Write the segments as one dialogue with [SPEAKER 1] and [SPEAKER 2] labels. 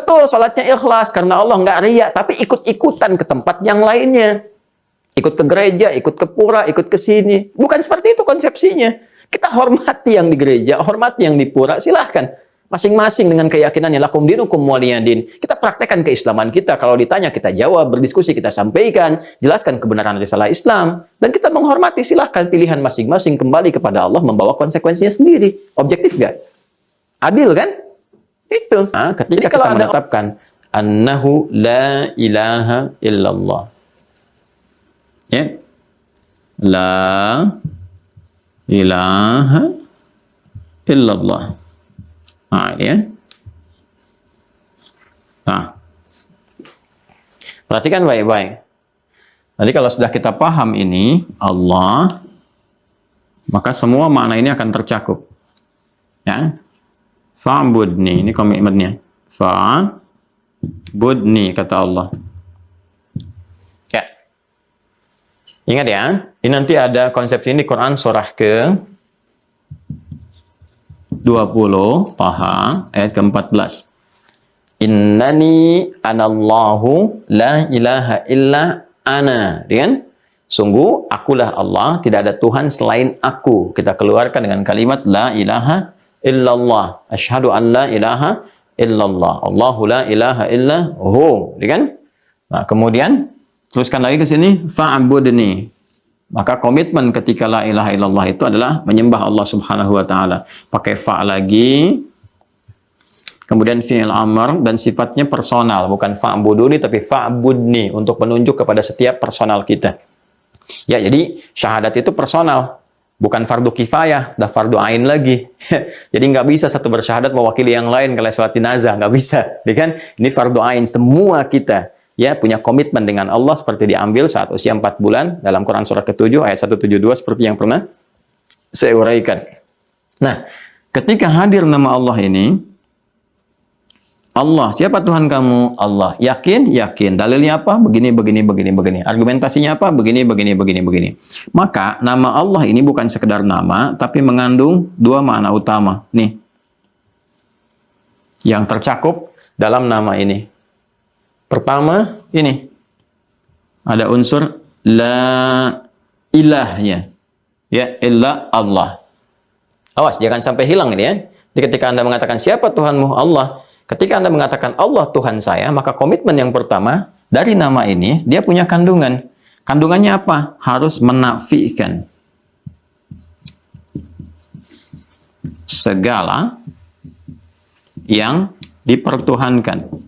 [SPEAKER 1] betul sholatnya ikhlas karena Allah, nggak riya, tapi ikut-ikutan ke tempat yang lainnya. Ikut ke gereja, ikut ke pura, ikut ke sini. Bukan seperti itu konsepsinya. Kita hormati yang di gereja, hormati yang di pura, silahkan. Masing-masing dengan keyakinannya, lakum dinukum waliyadin. Kita praktekkan keislaman kita. Kalau ditanya, kita jawab, berdiskusi, kita sampaikan, jelaskan kebenaran risalah Islam. Dan kita menghormati, silahkan pilihan masing-masing kembali kepada Allah, membawa konsekuensinya sendiri. Objektif nggak? Adil kan? Itu. Nah, ketika kita menetapkan, annahu la ilaha illallah. Ya. La ilaha illallah. Nah, ini ya. Nah, perhatikan baik-baik. Nanti kalau sudah kita paham ini, Allah, maka semua makna ini akan tercakup. Ya. Fa'budni, ini komitmennya. Fa'budni, kata Allah. Ya. Ingat ya, ini nanti ada konsepsi ini di Quran surah ke 20 Taha ayat ke-14. Innani anallahu la ilaha illa ana. Kan? Sungguh akulah Allah, tidak ada Tuhan selain aku. Kita keluarkan dengan kalimat la ilaha illallah. Asyhadu an la ilaha illallah. Allahu la ilaha illa hu. Kan? Nah, kemudian teruskan lagi ke sini fa'budni. Maka komitmen ketika la ilaha illallah itu adalah menyembah Allah Subhanahu wa taala. Pakai fa lagi. Kemudian fi'il amr dan sifatnya personal, bukan fa'buduni tapi fa'budni untuk menunjuk kepada setiap personal kita. Ya, jadi syahadat itu personal, bukan fardu kifayah, dah fardu ain lagi. Jadi nggak bisa satu bersyahadat mewakili yang lain kalau salat jenazah, nggak bisa. Kan? Ini fardu ain semua kita. Ya, punya komitmen dengan Allah seperti diambil saat usia 4 bulan dalam Quran surah ke-7 ayat 172 seperti yang pernah saya uraikan. Nah, ketika hadir nama Allah ini, Allah, siapa Tuhan kamu? Allah. Yakin? Yakin. Dalilnya apa? Begini, begini, begini, begini. Argumentasinya apa? Begini, begini, begini, begini. Maka, nama Allah ini bukan sekedar nama, tapi mengandung dua makna utama. Nih, yang tercakup dalam nama ini. Pertama, ini ada unsur la ilahnya, ya, illa Allah. Awas, jangan sampai hilang ini ya. Jadi ketika Anda mengatakan siapa Tuhanmu? Allah. Ketika Anda mengatakan Allah Tuhan saya, maka komitmen yang pertama dari nama ini dia punya kandungan. Kandungannya apa? Harus menafikan segala yang dipertuhankan.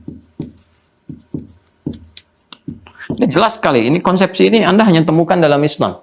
[SPEAKER 1] Ini jelas sekali, ini konsepsi ini Anda hanya temukan dalam Islam.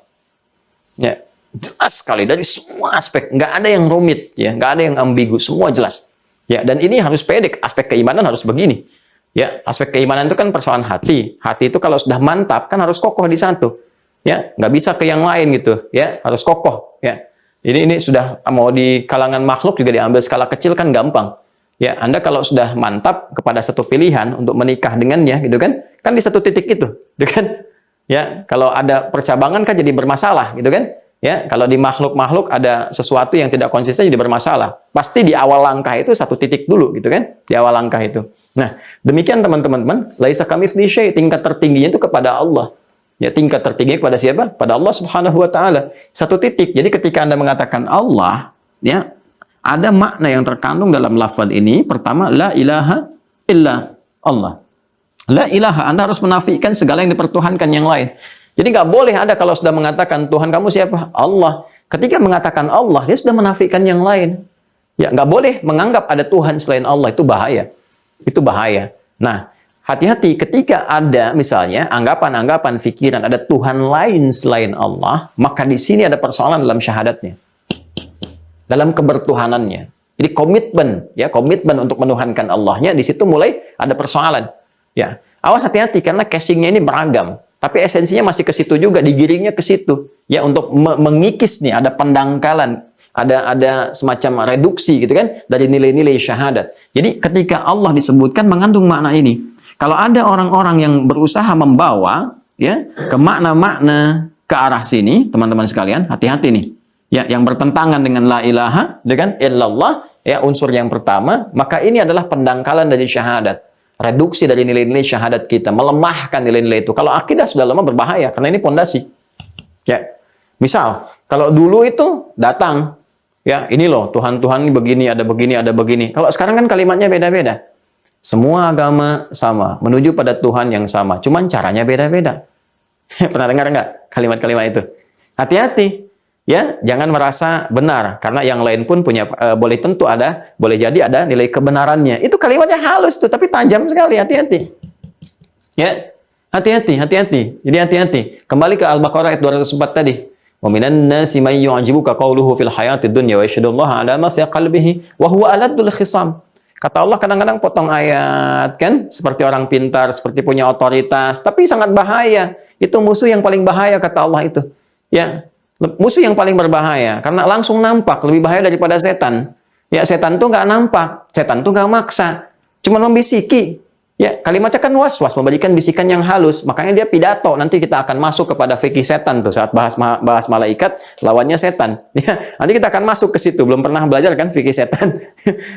[SPEAKER 1] Ya, jelas sekali dari semua aspek, nggak ada yang rumit, ya, nggak ada yang ambigu, semua jelas. Ya, dan ini harus pede, aspek keimanan harus begini. Ya, aspek keimanan itu kan persoalan hati. Hati itu kalau sudah mantap kan harus kokoh di satu. Ya, nggak bisa ke yang lain gitu. Ya, harus kokoh. Ya, ini sudah mau di kalangan makhluk juga diambil skala kecil kan gampang. Ya, Anda kalau sudah mantap kepada satu pilihan untuk menikah dengannya, gitu kan di satu titik itu, gitu kan? Ya, kalau ada percabangan kan jadi bermasalah, gitu kan? Ya, kalau di makhluk-makhluk ada sesuatu yang tidak konsisten jadi bermasalah. Pasti di awal langkah itu satu titik dulu, gitu kan? Di awal langkah itu. Nah, demikian teman-teman, laisa kamitslihi syai', tingkat tertingginya itu kepada Allah. Ya, tingkat tertinggi kepada siapa? Pada Allah Subhanahu wa taala. Satu titik. Jadi ketika Anda mengatakan Allah, ya, ada makna yang terkandung dalam lafaz ini. Pertama, la ilaha illa Allah. La ilaha, Anda harus menafikan segala yang dipertuhankan yang lain. Jadi nggak boleh Anda kalau sudah mengatakan Tuhan kamu siapa? Allah. Ketika mengatakan Allah, dia sudah menafikan yang lain. Ya, nggak boleh menganggap ada Tuhan selain Allah, itu bahaya. Itu bahaya. Nah, hati-hati ketika ada misalnya anggapan-anggapan pikiran ada Tuhan lain selain Allah, maka di sini ada persoalan dalam syahadatnya. Dalam kebertuhanannya. Jadi komitmen, ya, komitmen untuk menuhankan Allahnya, di situ mulai ada persoalan. Ya, awas hati-hati karena casingnya ini beragam, tapi esensinya masih ke situ juga, digiringnya ke situ. Ya, untuk mengikis nih ada pendangkalan, ada semacam reduksi gitu kan dari nilai-nilai syahadat. Jadi ketika Allah disebutkan mengandung makna ini. Kalau ada orang-orang yang berusaha membawa ya ke makna-makna ke arah sini, teman-teman sekalian, hati-hati nih. Ya, yang bertentangan dengan la ilaha, dengan illallah, ya, unsur yang pertama, maka ini adalah pendangkalan dari syahadat. reduksi dari nilai-nilai syahadat kita, melemahkan nilai-nilai itu. Kalau akidah sudah lemah berbahaya karena ini pondasi. Ya. Misal, kalau dulu itu datang, ya ini loh Tuhan begini, ada begini, ada begini. Kalau sekarang kan kalimatnya beda-beda. Semua agama sama, menuju pada Tuhan yang sama. Cuman caranya beda-beda. Pernah dengar nggak kalimat-kalimat itu? Hati-hati. Ya, jangan merasa benar karena yang lain pun punya boleh jadi ada nilai kebenarannya. Itu kalimatnya halus tuh, tapi tajam sekali. Hati-hati. Ya, hati-hati. Jadi hati-hati. Kembali ke Al-Baqarah ayat 204 tadi. Wa minan nasi may yu'jibuka qawluhu fil hayatid dunya wa yashhadullaha 'ala ma fi qalbihi wa huwa aladul khisam. Kata Allah kadang-kadang potong ayat kan, seperti orang pintar, seperti punya otoritas, tapi sangat bahaya. Itu musuh yang paling bahaya kata Allah itu. Ya. Musuh yang paling berbahaya karena langsung nampak, lebih bahaya daripada setan. Ya, setan tuh nggak nampak, setan tuh nggak maksa, cuma membisiki. Ya, kalimatnya kan was-was, memberikan bisikan yang halus. Makanya dia pidato. Nanti kita akan masuk kepada fikih setan tuh saat bahas malaikat lawannya setan. Ya, nanti kita akan masuk ke situ. Belum pernah belajar kan fikih setan?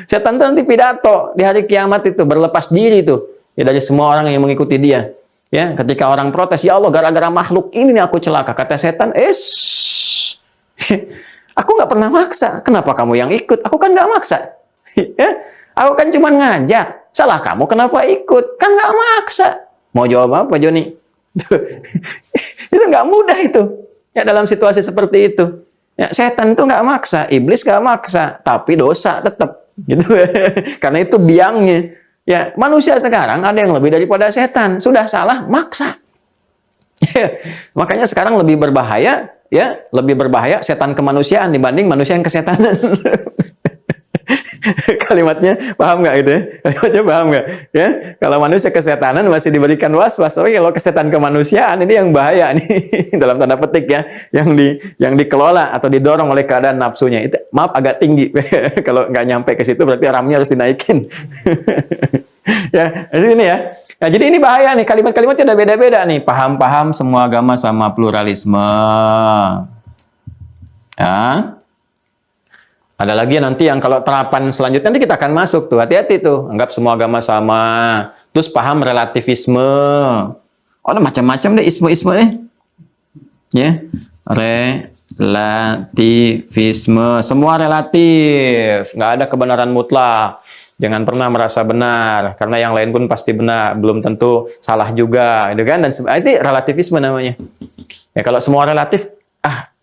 [SPEAKER 1] Setan tuh nanti pidato di hari kiamat itu berlepas diri tuh ya dari semua orang yang mengikuti dia. Ya, ketika orang protes, ya Allah gara-gara makhluk ini nih aku celaka. Kata setan, aku nggak pernah maksa. Kenapa kamu yang ikut? Aku kan nggak maksa. Ya, aku kan cuma ngajak. Salah kamu kenapa ikut? Kan nggak maksa. Mau jawab apa, Joni? Itu nggak mudah itu. Ya, dalam situasi seperti itu. Ya, setan itu nggak maksa, iblis nggak maksa, tapi dosa tetap. Gitu. Karena itu biangnya. Ya, manusia sekarang ada yang lebih daripada setan. Sudah salah, maksa. Makanya sekarang lebih berbahaya, ya, lebih berbahaya setan kemanusiaan dibanding manusia yang kesetanan. Kalimatnya paham nggak itu ya? Kalimatnya paham nggak? Ya, kalau manusia kesetanan masih diberikan was-was, tapi kalau kesetan kemanusiaan ini yang bahaya nih dalam tanda petik ya, yang dikelola atau didorong oleh keadaan nafsunya itu, maaf agak tinggi. Kalau nggak nyampe ke situ berarti ramnya harus dinaikin. Ya, ini ya. Nah, jadi ini bahaya nih, kalimat-kalimatnya udah beda-beda nih. Paham-paham semua agama sama pluralisme. Ya. Ada lagi nanti yang kalau terapan selanjutnya nanti kita akan masuk tuh. Hati-hati tuh, anggap semua agama sama. Terus paham relativisme. Oh, ada macam-macam deh isme-isme nih. Ya. Relativisme, semua relatif. Nggak ada kebenaran mutlak. Jangan pernah merasa benar, karena yang lain pun pasti benar, belum tentu salah juga, gitu kan? Dan itu relativisme namanya. Ya kalau semua relatif,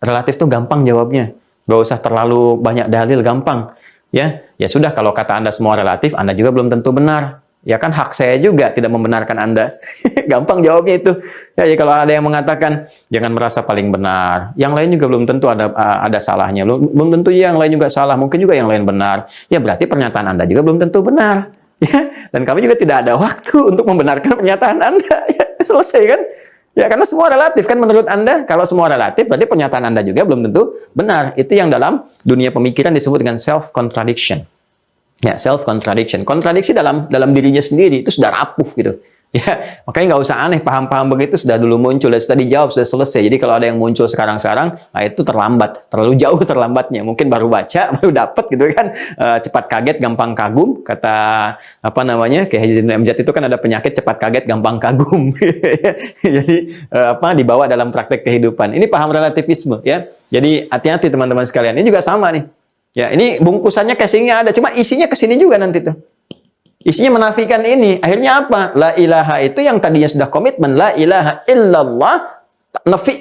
[SPEAKER 1] relatif tuh gampang jawabnya. Gak usah terlalu banyak dalil, gampang. Ya sudah, kalau kata Anda semua relatif, Anda juga belum tentu benar. Ya kan hak saya juga tidak membenarkan Anda. Gampang jawabnya itu. Ya, kalau ada yang mengatakan jangan merasa paling benar, yang lain juga belum tentu ada salahnya. Belum tentu yang lain juga salah, mungkin juga yang lain benar. Ya berarti pernyataan Anda juga belum tentu benar. Ya, dan kami juga tidak ada waktu untuk membenarkan pernyataan Anda. Ya, selesai kan? Ya karena semua relatif kan menurut Anda. Kalau semua relatif berarti pernyataan Anda juga belum tentu benar. Itu yang dalam dunia pemikiran disebut dengan self contradiction. Ya, self contradiction. Kontradiksi dalam dirinya sendiri itu sudah rapuh gitu. Ya, makanya nggak usah aneh, paham-paham begitu sudah dulu muncul, sudah dijawab, sudah selesai. Jadi kalau ada yang muncul sekarang-sekarang, itu terlambat, terlalu jauh terlambatnya. Mungkin baru baca, baru dapat gitu kan. Cepat kaget, gampang kagum. Kata kayak Haji Zainul Amjad itu kan ada penyakit cepat kaget, gampang kagum. Jadi dibawa dalam praktek kehidupan. Ini paham relativisme ya. Jadi hati-hati teman-teman sekalian. Ini juga sama nih. Ya, ini bungkusannya casingnya ada, cuma isinya ke sini juga nanti tuh. Isinya menafikan ini. Akhirnya apa? La ilaha itu yang tadinya sudah komitmen, la ilaha illallah,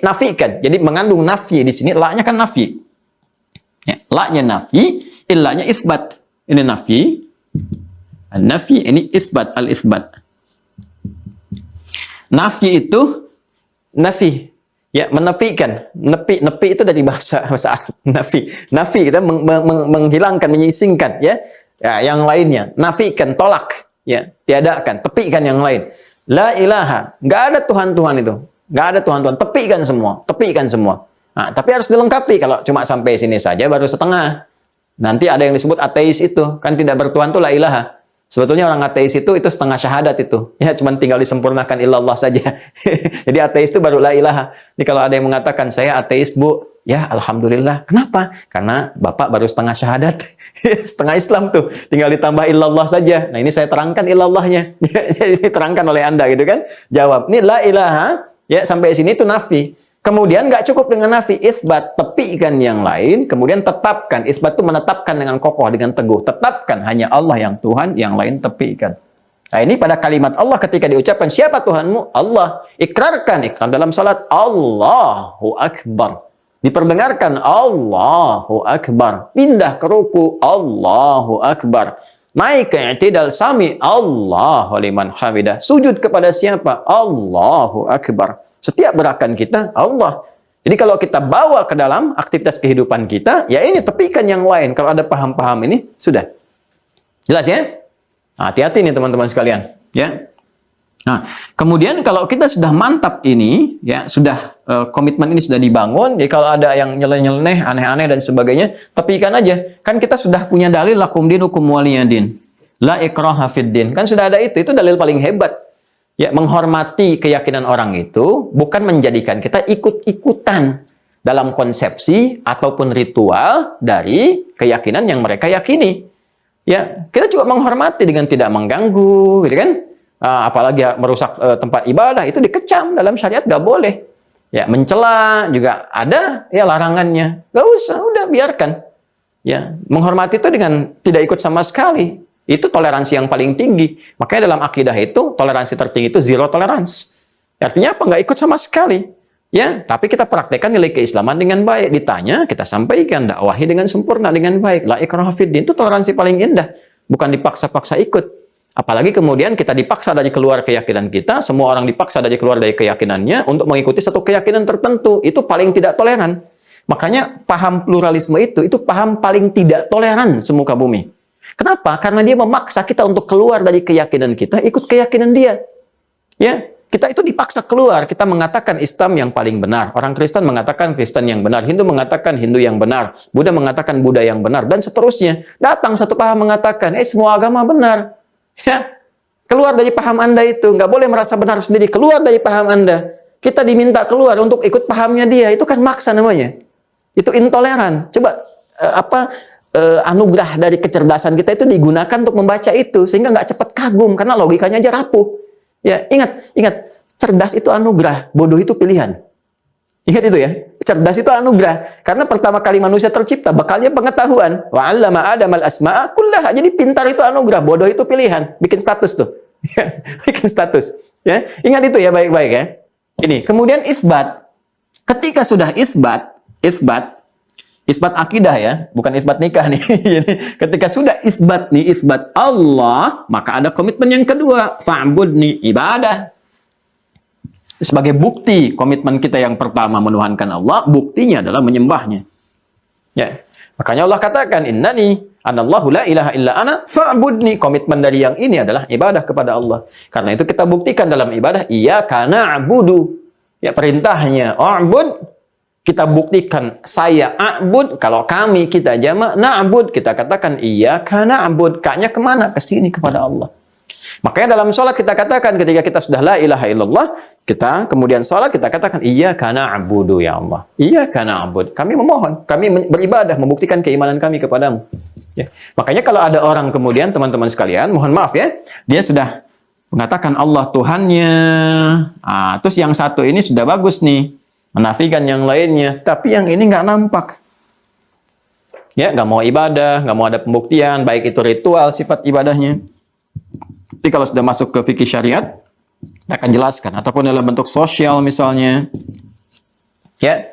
[SPEAKER 1] nafikan. Jadi mengandung nafi di sini, la-nya kan nafi. Ya, la-nya nafi, illa-nya isbat. Ini nafi. Nafi ini isbat, al-isbat. Nafi itu nafi. Ya, menafikan. Nepi itu dari bahasa Arab. Nafi kita menghilangkan, menyisingkan, ya. Ya, yang lainnya, nafikan, tolak, ya, tiadakan, tepikan yang lain. La ilaha, nggak ada Tuhan-Tuhan itu, nggak ada Tuhan-Tuhan, tepikan semua. Nah, tapi harus dilengkapi. Kalau cuma sampai sini saja baru setengah. Nanti ada yang disebut ateis itu, kan tidak bertuhan itu la ilaha. Sebetulnya orang ateis itu setengah syahadat itu. Ya, cuma tinggal disempurnakan illallah saja. Jadi ateis itu baru la ilaha. Jadi kalau ada yang mengatakan, saya ateis, Bu. Ya, alhamdulillah. Kenapa? Karena Bapak baru setengah syahadat. Setengah Islam tuh, tinggal ditambah illallah saja. Nah, ini saya terangkan illallahnya. Diterangkan oleh Anda gitu kan. Jawab, ini la ilaha, ya sampai sini itu nafi. Kemudian nggak cukup dengan nafi, isbat, tepikan yang lain, kemudian tetapkan. Isbat itu menetapkan dengan kokoh, dengan teguh. Tetapkan hanya Allah yang Tuhan, yang lain tepikan. Nah, ini pada kalimat Allah ketika diucapkan, siapa Tuhanmu? Allah. Ikrarkan, ikrar dalam salat, Allahu Akbar. Diperdengarkan, Allahu Akbar. Pindah ke ruku, Allahu Akbar. Naik ke i'tidal, sami, Allahu liman hamidah. Sujud kepada siapa? Allahu Akbar. Setiap gerakan kita, Allah. Jadi kalau kita bawa ke dalam aktivitas kehidupan kita, ya ini tepikan yang lain. Kalau ada paham-paham ini, sudah. Jelas ya? Hati-hati nih teman-teman sekalian. Ya. Nah, kemudian kalau kita sudah mantap ini, ya sudah komitmen ini sudah dibangun, jadi kalau ada yang nyeleneh, aneh-aneh dan sebagainya, tepikan aja. Kan kita sudah punya dalil lakum dinukum waliyadin. La ikraha fid din. Kan sudah ada itu dalil paling hebat. Ya, menghormati keyakinan orang itu bukan menjadikan kita ikut-ikutan dalam konsepsi ataupun ritual dari keyakinan yang mereka yakini. Ya, kita juga menghormati dengan tidak mengganggu, gitu kan? Apalagi merusak tempat ibadah itu dikecam dalam syariat, nggak boleh. Ya, mencela juga ada ya larangannya. Nggak usah, udah biarkan. Ya, menghormati itu dengan tidak ikut sama sekali. Itu toleransi yang paling tinggi. Makanya dalam akidah itu toleransi tertinggi itu zero tolerance. Artinya apa? Nggak ikut sama sekali. Ya, tapi kita praktekkan nilai keislaman dengan baik. Ditanya, kita sampaikan dakwahi dengan sempurna, dengan baik. La ikraha fid din, itu toleransi paling indah. Bukan dipaksa-paksa ikut. Apalagi kemudian kita dipaksa dari keluar keyakinan kita, semua orang dipaksa dari keluar dari keyakinannya untuk mengikuti satu keyakinan tertentu. Itu paling tidak toleran. Makanya paham pluralisme itu paham paling tidak toleran semuka bumi. Kenapa? Karena dia memaksa kita untuk keluar dari keyakinan kita, ikut keyakinan dia. Ya, kita itu dipaksa keluar. Kita mengatakan Islam yang paling benar. Orang Kristen mengatakan Kristen yang benar. Hindu mengatakan Hindu yang benar. Buddha mengatakan Buddha yang benar. Dan seterusnya. Datang satu paham mengatakan, semua agama benar. Ya, keluar dari paham Anda itu. Nggak boleh merasa benar sendiri. Keluar dari paham Anda. Kita diminta keluar untuk ikut pahamnya dia. Itu kan maksa namanya. Itu intoleran. Coba, anugerah dari kecerdasan kita itu digunakan untuk membaca itu. Sehingga nggak cepat kagum. Karena logikanya aja rapuh. Ya, ingat. Cerdas itu anugerah. Bodoh itu pilihan. Ingat itu ya. Cerdas itu anugerah. Karena pertama kali manusia tercipta, bakalnya pengetahuan. Wa 'allama Adamal asma'a kullaha. Jadi pintar itu anugerah, bodoh itu pilihan. Bikin status tuh. Bikin status. Ya, ingat itu ya baik-baik ya. Ini, kemudian isbat. Ketika sudah isbat akidah ya, bukan isbat nikah nih. Jadi, ketika sudah isbat Allah, maka ada komitmen yang kedua, fa'budni, ibadah. Sebagai bukti komitmen kita yang pertama menuhankan Allah, buktinya adalah menyembahnya. Ya. Makanya Allah katakan, innani anallahu la ilaha illa ana fa'budni. Komitmen dari yang ini adalah ibadah kepada Allah. Karena itu kita buktikan dalam ibadah, iyyaka na'budu. Ya, perintahnya a'bud. Kita buktikan saya a'bud. Kalau kami kita jamak na'bud, kita katakan iyyaka na'bud. Ka-nya kemana? Ke sini kepada Allah. Makanya dalam sholat kita katakan ketika kita sudah la ilaha illallah, kita kemudian sholat kita katakan iyyaka na'budu ya Allah. Iyyaka na'bud. Kami memohon, kami beribadah, membuktikan keimanan kami kepadamu. Ya. Makanya kalau ada orang kemudian teman-teman sekalian, mohon maaf ya, dia sudah mengatakan Allah Tuhannya. Terus yang satu ini sudah bagus nih, menafikan yang lainnya, tapi yang ini nggak nampak. Ya, nggak mau ibadah, nggak mau ada pembuktian, baik itu ritual sifat ibadahnya. Jadi kalau sudah masuk ke fikih syariat, kita akan jelaskan. Ataupun dalam bentuk sosial misalnya. Ya,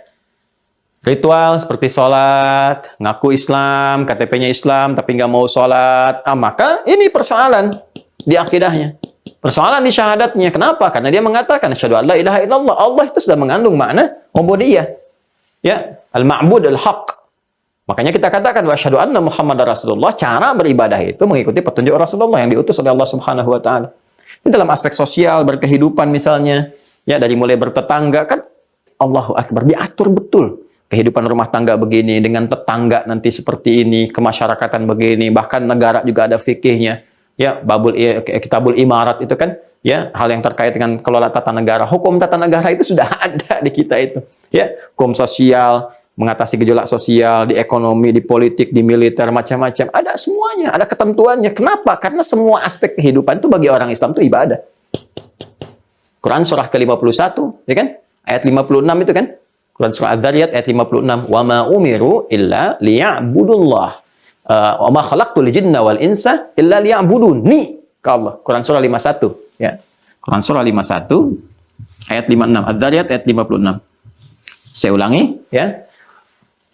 [SPEAKER 1] ritual seperti sholat, ngaku Islam, KTP-nya Islam, tapi nggak mau sholat. Maka ini persoalan di akidahnya. Persoalan di syahadatnya. Kenapa? Karena dia mengatakan, asyhadu an la ilaha illallah. Allah itu sudah mengandung makna ubudiyah. Ya, al-ma'bud al-haq. Makanya kita katakan wa asyhadu anna Muhammadar Rasulullah, cara beribadah itu mengikuti petunjuk Rasulullah yang diutus oleh Allah Subhanahu wa taala. Ini dalam aspek sosial, berkehidupan misalnya, ya dari mulai bertetangga kan Allahu Akbar, diatur betul. Kehidupan rumah tangga begini, dengan tetangga nanti seperti ini, kemasyarakatan begini, bahkan negara juga ada fikihnya. Ya, kitabul imarat itu kan ya hal yang terkait dengan kelola tata negara. Hukum tata negara itu sudah ada di kita itu. Ya, hukum sosial, mengatasi gejolak sosial, di ekonomi, di politik, di militer, macam-macam. Ada semuanya, ada ketentuannya. Kenapa? Karena semua aspek kehidupan itu bagi orang Islam itu ibadah. Quran surah ke-51, ya kan? Ayat 56 itu kan? Quran surah Adz-Dzariyat ayat 56. Wa ma umiru illa liya'budullah. Wa ma khalaqtul jinna wal insa illa liya'budun. Ni ke Allah. Quran surah 51, ya. Quran surah 51 ayat 56. Adz-Dzariyat ayat 56. Saya ulangi, ya.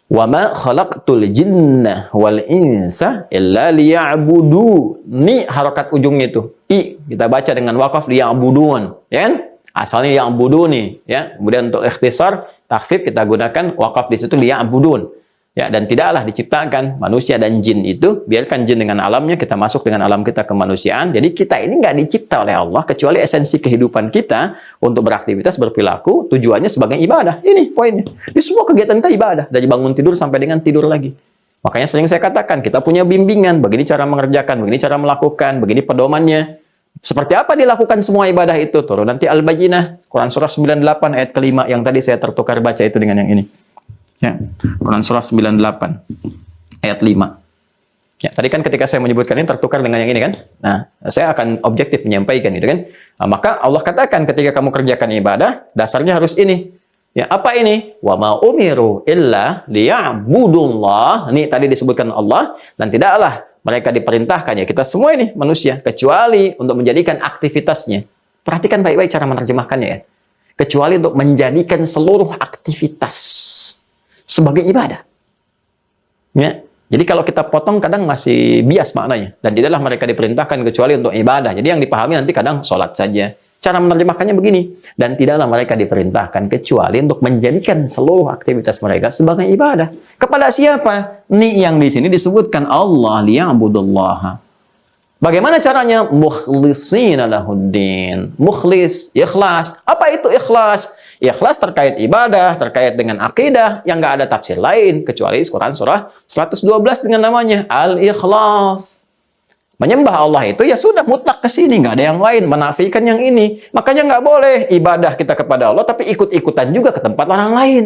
[SPEAKER 1] Wa ma khalaqtul jinna wal insa illa liya'budu. Ni harokat ujungnya itu. I kita baca dengan wakaf liya'budun, ya kan? Asalnya ya'buduni, ya. Kemudian untuk ikhtisar, takhfif kita gunakan wakaf di situ liya'budun. Ya, dan tidaklah diciptakan manusia dan jin itu, biarkan jin dengan alamnya, kita masuk dengan alam kita kemanusiaan. Jadi kita ini nggak dicipta oleh Allah kecuali esensi kehidupan kita untuk beraktivitas, berperilaku, tujuannya sebagai ibadah. Ini poinnya. Di semua kegiatan kita ibadah, dari bangun tidur sampai dengan tidur lagi. Makanya sering saya katakan, kita punya bimbingan, begini cara mengerjakan, begini cara melakukan, begini pedomannya. Seperti apa dilakukan semua ibadah itu? Turun nanti Al-Bayyinah, Quran surah 98 ayat kelima, yang tadi saya tertukar baca itu dengan yang ini. Ya, Quran surah 98 ayat 5. Ya, tadi kan ketika saya menyebutkan ini tertukar dengan yang ini kan. Nah, saya akan objektif menyampaikan itu kan. Nah, maka Allah katakan ketika kamu kerjakan ibadah, dasarnya harus ini. Ya, apa ini? Wa ma umiru illa liya'budullah. Ini tadi disebutkan Allah, dan tidaklah mereka diperintahkan, ya kita semua ini manusia, kecuali untuk menjadikan aktivitasnya. Perhatikan baik-baik cara menerjemahkannya ya. Kecuali untuk menjadikan seluruh aktivitas sebagai ibadah. Ya. Jadi kalau kita potong kadang masih bias maknanya. Dan tidaklah mereka diperintahkan kecuali untuk ibadah. Jadi yang dipahami nanti kadang sholat saja. Cara menerjemahkannya begini. Dan tidaklah mereka diperintahkan kecuali untuk menjadikan seluruh aktivitas mereka sebagai ibadah. Kepada siapa? Ini yang di sini disebutkan Allah liya'budullaha. Bagaimana caranya? Mukhlishina lahuddin. Mukhlis, ikhlas. Apa itu ikhlas? Ikhlas terkait ibadah, terkait dengan akidah, yang nggak ada tafsir lain, kecuali Quran surah 112 dengan namanya Al-Ikhlas. Menyembah Allah itu ya sudah mutlak ke sini, nggak ada yang lain, menafikan yang ini. Makanya nggak boleh ibadah kita kepada Allah, tapi ikut-ikutan juga ke tempat orang lain.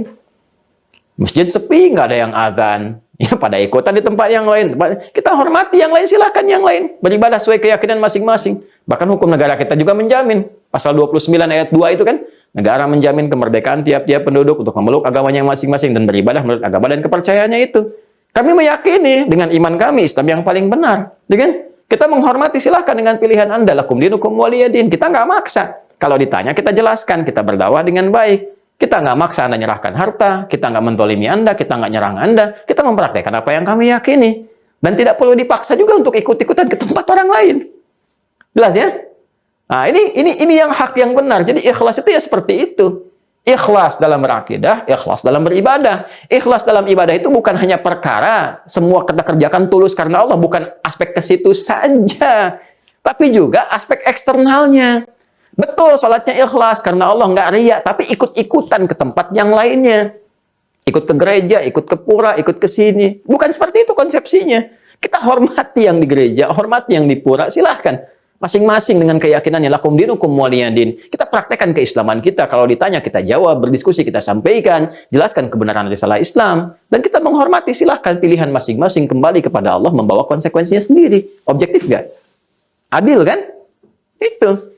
[SPEAKER 1] Masjid sepi, nggak ada yang azan. Ya, pada ikutan di tempat yang lain. Kita hormati yang lain, silahkan yang lain. Beribadah sesuai keyakinan masing-masing. Bahkan hukum negara kita juga menjamin. Pasal 29 ayat 2 itu kan, negara menjamin kemerdekaan tiap-tiap penduduk untuk memeluk agamanya masing-masing dan beribadah menurut agama dan kepercayaannya itu. Kami meyakini dengan iman kami Islam yang paling benar. Dengan kita menghormati, silahkan dengan pilihan Anda. Lakum dinukum waliyadin. Kita nggak maksa. Kalau ditanya kita jelaskan, kita berdakwah dengan baik. Kita nggak maksa Anda nyerahkan harta, kita nggak menzalimi Anda, kita nggak nyerang Anda. Kita mempraktekkan apa yang kami yakini. Dan tidak perlu dipaksa juga untuk ikut-ikutan ke tempat orang lain. Jelas ya? Nah, ini yang hak yang benar. Jadi ikhlas itu ya seperti itu. Ikhlas dalam berakidah, ikhlas dalam beribadah. Ikhlas dalam ibadah itu bukan hanya perkara semua kita kerjakan tulus karena Allah, bukan aspek ke situ saja, tapi juga aspek eksternalnya. Betul, sholatnya ikhlas karena Allah, nggak riya, tapi ikut-ikutan ke tempat yang lainnya. Ikut ke gereja, ikut ke pura, ikut ke sini. Bukan seperti itu konsepsinya. Kita hormati yang di gereja, hormati yang di pura, silahkan. Masing-masing dengan keyakinannya, lakum dinukum waliyadin. Kita praktekkan keislaman kita. Kalau ditanya, kita jawab, berdiskusi, kita sampaikan, jelaskan kebenaran risalah Islam. Dan kita menghormati, silahkan pilihan masing-masing kembali kepada Allah, membawa konsekuensinya sendiri. Objektif nggak? Adil kan? Itu.